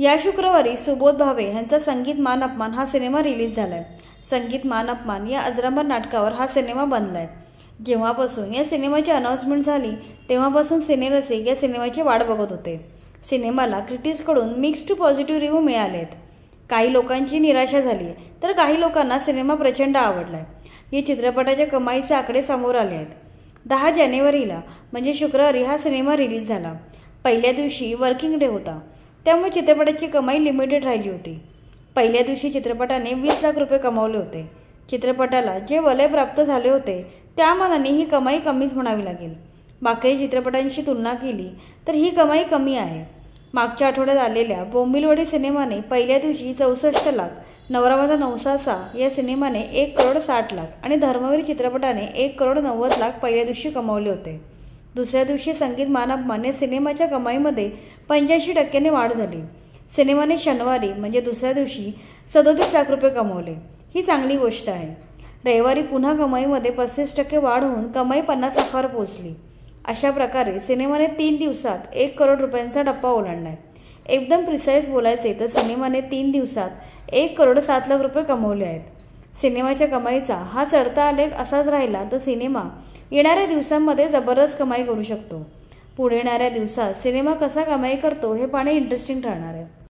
या शुक्रवारी सुबोध भावे यांचा संगीत मान अपमान हा सिनेमा रिलीज झालाय। संगीत मान अपमान या अजरामर नाटकावर हा सिनेमा बनलाय। जेव्हापासून या सिनेमाची अनाउन्समेंट झाली तेव्हापासून सिनेरसिक या सिनेमाची वाट बघत होते। सिनेमाला क्रिटिक्सकडून मिक्स टू पॉझिटिव्ह रिव्ह्यू मिळालेत। काही लोकांची निराशा झाली तर काही लोकांना सिनेमा प्रचंड आवडलाय। या चित्रपटाच्या कमाईचे आकडे समोर आले आहेत। 10 जानेवारीला म्हणजे शुक्रवारी हा सिनेमा रिलीज झाला। पहिल्या दिवशी वर्किंग डे होता, त्यामुळे चित्रपटाची कमाई लिमिटेड राहिली होती। पहिल्या दिवशी चित्रपटाने 20 लाख रुपये कमावले होते। चित्रपटाला जे वलय प्राप्त झाले होते त्या मानाने ही कमाई कमीच म्हणावी लागेल। बाकी चित्रपटांशी तुलना केली तर ही कमाई कमी आहे। मागच्या आठवड्यात आलेल्या बोंबिलवाडी सिनेमाने पहिल्या दिवशी 64 लाख, नवरा माझा नवसाचा या सिनेमाने 1 करोड 60 लाख आणि धर्मवीर चित्रपटाने 1 करोड 90 लाख पहिल्या दिवशी कमावले होते। दुसऱ्या दिवशी संगीत मान अपमान या सिनेमाच्या कमाईमध्ये 85% वाढ झाली। सिनेमाने शनिवारी म्हणजे दुसऱ्या दिवशी 37 लाख रुपये कमावले। ही चांगली गोष्ट आहे। रविवारी पुन्हा कमाईमध्ये 35% वाढ होऊन कमाई 50 लाखावर पोहोचली। अशा प्रकारे सिनेमाने 3 दिवसात 1 करोड रुपयांचा टप्पा ओलांडलाय। एकदम प्रिसाईज बोलायचे तर सिनेमाने 3 दिवसात 1 करोड 7 लाख रुपये कमावले आहेत। सिनेमाच्या कमाईचा हा चढता आलेख असाच राहिला तर सिनेमा येणाऱ्या दिवसांमध्ये जबरदस्त कमाई करू शकतो। पुढे येणाऱ्या दिवसात सिनेमा कसा कमाई करतो हे पाहणे इंटरेस्टिंग ठरणार आहे।